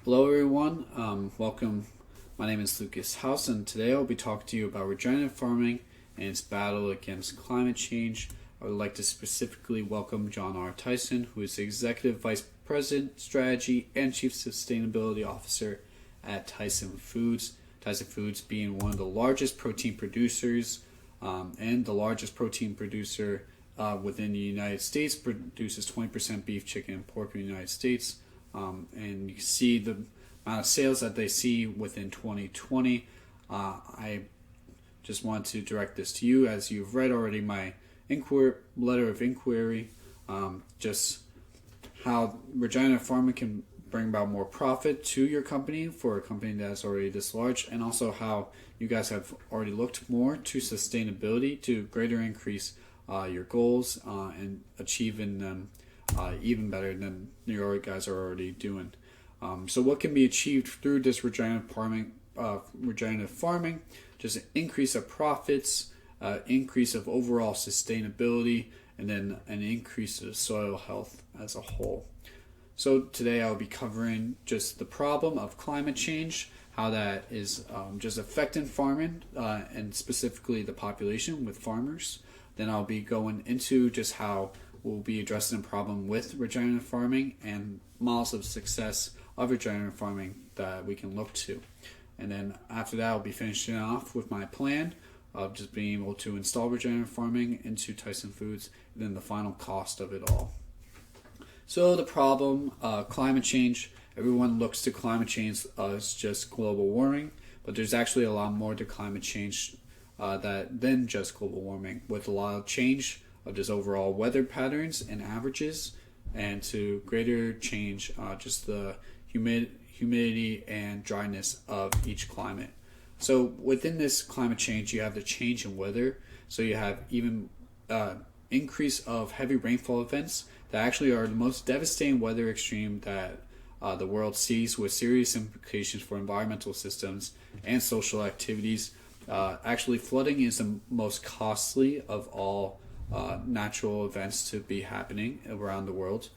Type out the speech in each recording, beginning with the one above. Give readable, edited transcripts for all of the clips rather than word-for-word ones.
Hello, everyone. Welcome. My name is Lukas House, and today I'll be talking to you about regenerative farming and its battle against climate change. I would like to specifically welcome John R Tyson, who is the Executive Vice President, Strategy, and Chief Sustainability Officer at Tyson Foods. Tyson Foods being one of the largest protein producers and the largest protein producer within the United States, produces 20% beef, chicken, and pork in the United States. And you can see the amount of sales that they see within 2020. I just want to direct this to you, as you've read already my letter of inquiry, just how regenerative farming can bring about more profit to your company for a company that's already this large, and also how you guys have already looked more to sustainability to greater increase your goals and achieving them even better than your guys are already doing. So what can be achieved through this regenerative farming? Just an increase of profits, increase of overall sustainability, and then an increase of soil health as a whole. So today I'll be covering just the problem of climate change, how that is just affecting farming and specifically the population with farmers. Then I'll be going into just how we'll be addressing the problem with regenerative farming and models of success of regenerative farming that we can look to. And then after that, I'll be finishing off with my plan of just being able to install regenerative farming into Tyson Foods, and then the final cost of it all. So the problem, climate change. Everyone looks to climate change as just global warming, but there's actually a lot more to climate change than just global warming, with a lot of change of just overall weather patterns and averages, and to greater change just the humidity and dryness of each climate. So within this climate change, you have the change in weather. So you have even increase of heavy rainfall events that actually are the most devastating weather extreme that the world sees, with serious implications for environmental systems and social activities. Actually, flooding is the most costly of all natural events to be happening around the world.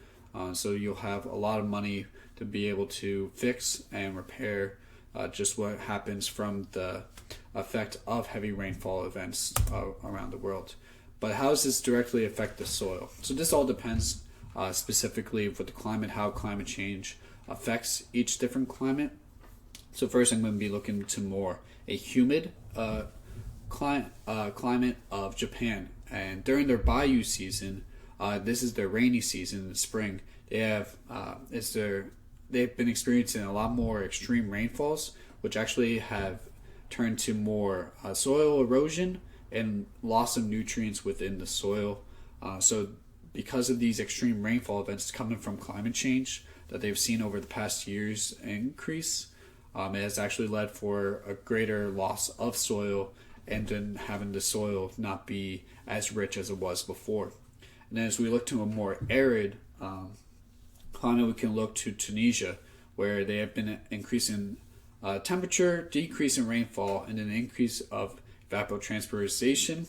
So you'll have a lot of money to be able to fix and repair just what happens from the effect of heavy rainfall events around the world. But how does this directly affect the soil? So this all depends specifically with the climate, how climate change affects each different climate. So first I'm going to be looking to more a humid climate of Japan. And during their Bayou season, this is their rainy season in the spring. They've been experiencing a lot more extreme rainfalls, which actually have turned to more soil erosion and loss of nutrients within the soil. So because of these extreme rainfall events coming from climate change that they've seen over the past years increase, it has actually led for a greater loss of soil, and then having the soil not be as rich as it was before. And then as we look to a more arid climate, we can look to Tunisia, where they have been increasing temperature, decrease in rainfall, and an increase of evapotranspiration.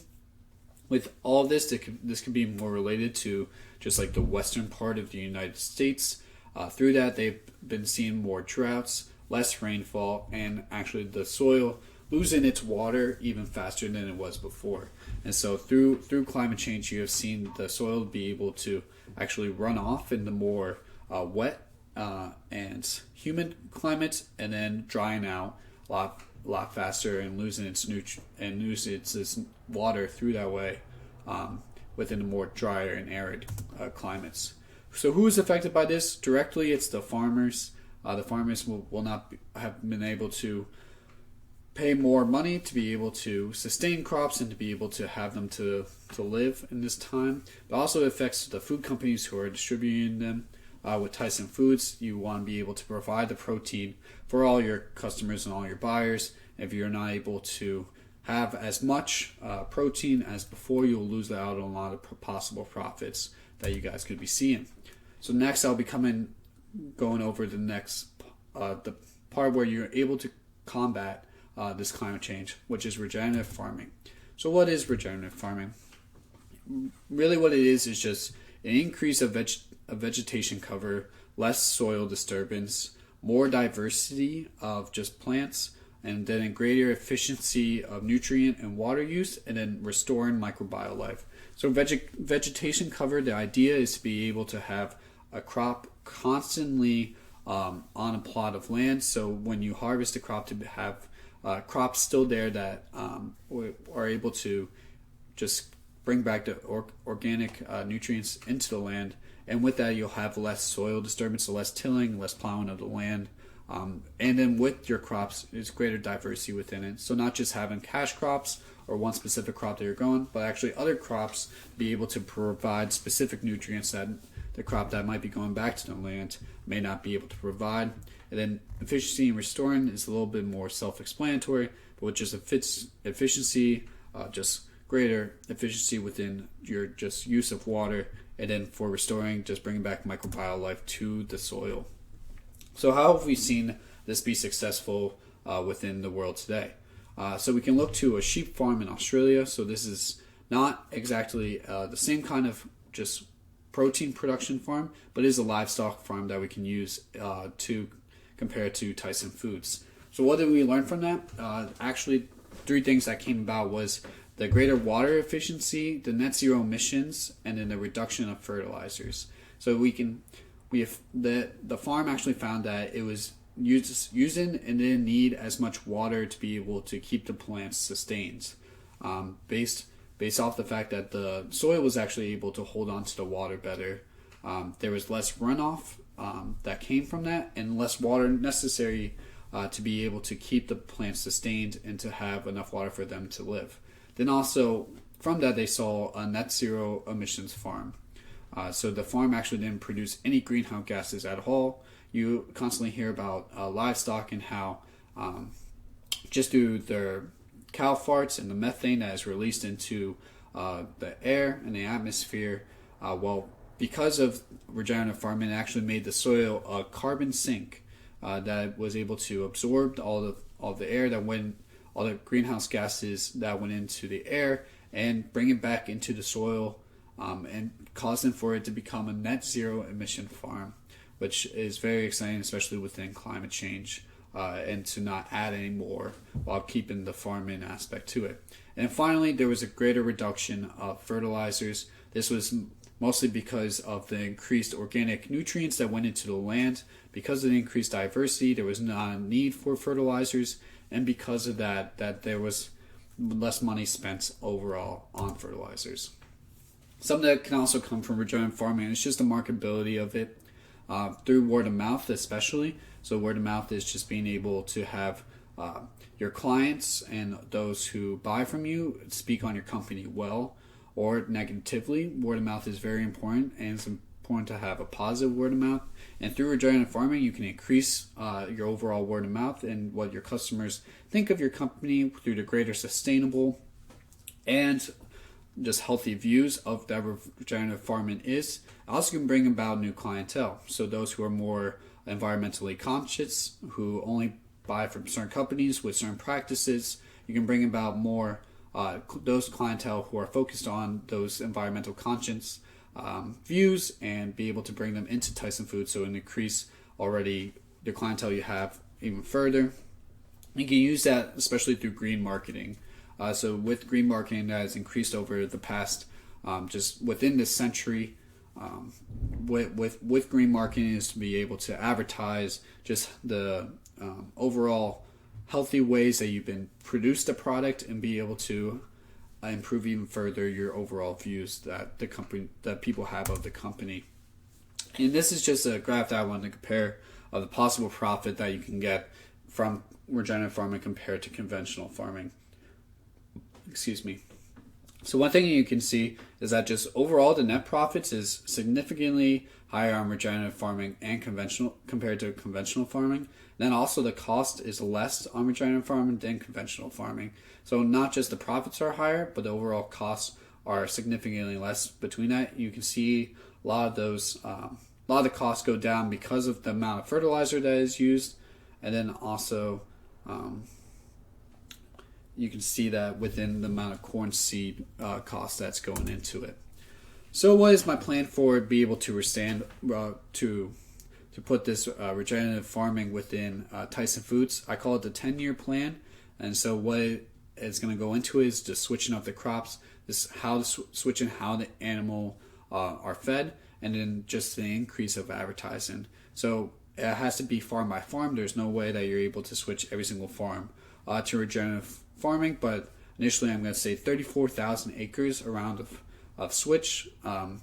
With all of this, this could be more related to just like the western part of the United States. Through that, they've been seeing more droughts, less rainfall, and actually the soil losing its water even faster than it was before. And so through climate change, you have seen the soil be able to actually run off in the more wet and humid climates, and then drying out a lot faster and losing its its water through that way within the more drier and arid climates. So who is affected by this? Directly, it's the farmers. The farmers will not have been able to pay more money to be able to sustain crops and to be able to have them to live in this time. But also affects the food companies who are distributing them. With Tyson Foods, you want to be able to provide the protein for all your customers and all your buyers. If you're not able to have as much protein as before, you'll lose out on a lot of possible profits that you guys could be seeing. So next, I'll be going over the next the part where you're able to combat this climate change, which is regenerative farming. So what is regenerative farming? Really what it is just an increase of vegetation cover, less soil disturbance, more diversity of just plants, and then a greater efficiency of nutrient and water use, and then restoring microbial life. So vegetation cover, the idea is to be able to have a crop constantly on a plot of land. So when you harvest a crop, to have crops still there that are able to just bring back the organic nutrients into the land. And with that, you'll have less soil disturbance, so less tilling, less plowing of the land. And then with your crops, there's greater diversity within it. So not just having cash crops or one specific crop that you're growing, but actually other crops be able to provide specific nutrients that the crop that might be going back to the land may not be able to provide. And then efficiency and restoring is a little bit more self-explanatory, but with just efficiency, just greater efficiency within your just use of water, and then for restoring, just bringing back microbial life to the soil. So how have we seen this be successful within the world today? So we can look to a sheep farm in Australia. So this is not exactly the same kind of just protein production farm, but it is a livestock farm that we can use to compare to Tyson Foods. So what did we learn from that? Actually, 3 things that came about was the greater water efficiency, the net zero emissions, and then the reduction of fertilizers. So the farm actually found that it was using and didn't need as much water to be able to keep the plants sustained, based off the fact that the soil was actually able to hold on to the water better. There was less runoff that came from that, and less water necessary to be able to keep the plants sustained and to have enough water for them to live. Then also from that, they saw a net zero emissions farm. So the farm actually didn't produce any greenhouse gases at all. You constantly hear about livestock and how just through their cow farts and the methane that is released into the air and the atmosphere, because of regenerative farming, it actually made the soil a carbon sink that was able to absorb all the air that went, all the greenhouse gases that went into the air, and bring it back into the soil, and causing for it to become a net zero emission farm, which is very exciting, especially within climate change, and to not add any more while keeping the farming aspect to it. And finally, there was a greater reduction of fertilizers. This was mostly because of the increased organic nutrients that went into the land. Because of the increased diversity, there was not a need for fertilizers, and because of that there was less money spent overall on fertilizers. Something that can also come from regenerative farming is just the marketability of it, through word of mouth especially. So word of mouth is just being able to have your clients and those who buy from you speak on your company well or negatively. Word of mouth is very important, and it's important to have a positive word of mouth. And through regenerative farming, you can increase your overall word of mouth and what your customers think of your company through the greater sustainable and just healthy views of that regenerative farming is. Also can bring about new clientele. So those who are more environmentally conscious, who only buy from certain companies with certain practices, you can bring about more those clientele who are focused on those environmental conscience views, and be able to bring them into Tyson Foods, so increase already the clientele you have even further. You can use that especially through green marketing. So with green marketing, that has increased over the past, just within this century. With green marketing is to be able to advertise just the overall healthy ways that you've been produced a product, and be able to improve even further your overall views that the company, that people have of the company. And this is just a graph that I wanted to compare of the possible profit that you can get from regenerative farming compared to conventional farming. Excuse me. So one thing you can see is that just overall the net profits is significantly higher on regenerative farming and conventional compared to conventional farming. Then also the cost is less on regenerative farming than conventional farming. So not just the profits are higher, but the overall costs are significantly less between that. You can see a lot of those, a lot of the costs go down because of the amount of fertilizer that is used, and then also you can see that within the amount of corn seed cost that's going into it. So what is my plan for be able to withstand to to put this regenerative farming within Tyson Foods. I call it the 10-year plan. And so what it's going to go into is just switching up the crops, this how to switching how the animal are fed, and then just the increase of advertising. So it has to be farm by farm. There's no way that you're able to switch every single farm to regenerative farming, but initially I'm going to say 34,000 acres around of switch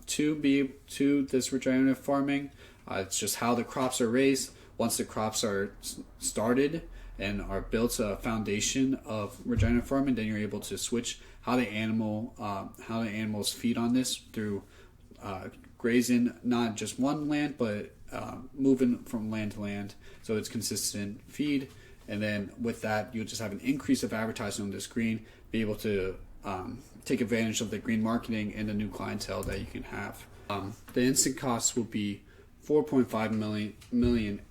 to this regenerative farming. It's just how the crops are raised. Once the crops are started and are built a foundation of regenerative farming, then you're able to switch how the animals feed on this through grazing not just one land, but moving from land to land, so it's consistent feed. And then with that, you'll just have an increase of advertising on the screen, be able to take advantage of the green marketing and the new clientele that you can have. The instant cost will be $4.5 million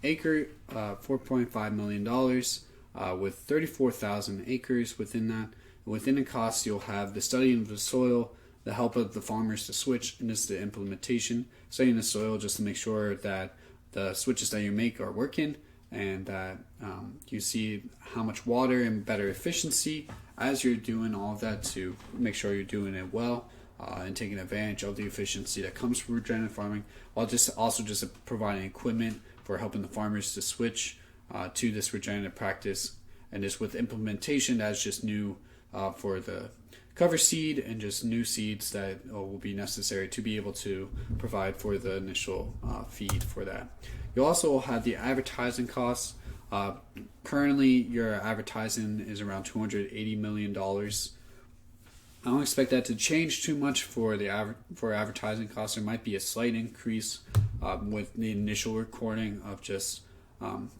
with 34,000 acres within that. Within the cost, you'll have the studying of the soil, the help of the farmers to switch, and this is the implementation. Studying the soil just to make sure that the switches that you make are working, and that you see how much water and better efficiency as you're doing all of that to make sure you're doing it well and taking advantage of the efficiency that comes from regenerative farming, while just providing equipment for helping the farmers to switch to this regenerative practice. And this with implementation that's just new for the cover seed and just new seeds that will be necessary to be able to provide for the initial feed for that. You also have the advertising costs. Currently, your advertising is around $280 million. I don't expect that to change too much for advertising costs. There might be a slight increase with the initial recording of just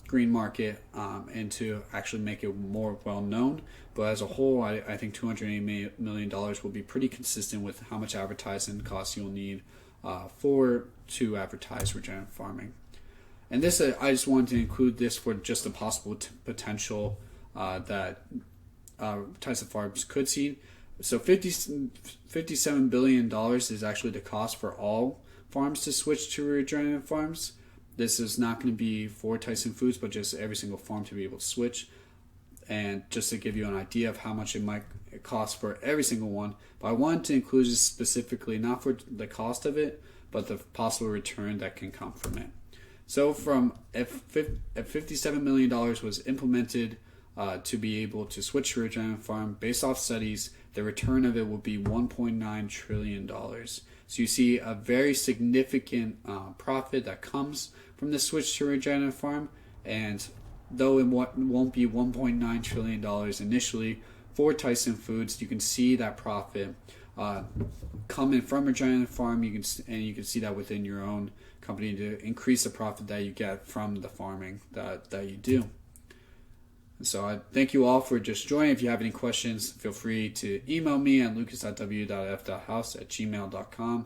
green market and to actually make it more well known. But as a whole, I think $280 million will be pretty consistent with how much advertising costs you'll need to advertise regenerative farming. And this, I just wanted to include this for just the possible potential that Tyson Farms could see. So $57 billion is actually the cost for all farms to switch to regenerative farms. This is not going to be for Tyson Foods, but just every single farm to be able to switch. And just to give you an idea of how much it might cost for every single one, but I wanted to include this specifically not for the cost of it, but the possible return that can come from it. So if $57 million was implemented to be able to switch to regenerative farm, based off studies, the return of it will be $1.9 trillion. So you see a very significant profit that comes from the switch to regenerative farm, and though it won't be $1.9 trillion initially for Tyson Foods, you can see that profit coming from regenerative farm. You can see that within your own company to increase the profit that you get from the farming that you do. And so I thank you all for just joining. If you have any questions, feel free to email me at lucas.w.f.house@gmail.com.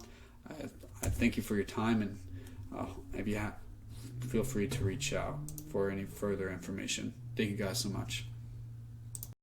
I thank you for your time, and if you feel free to reach out for any further information. Thank you guys so much.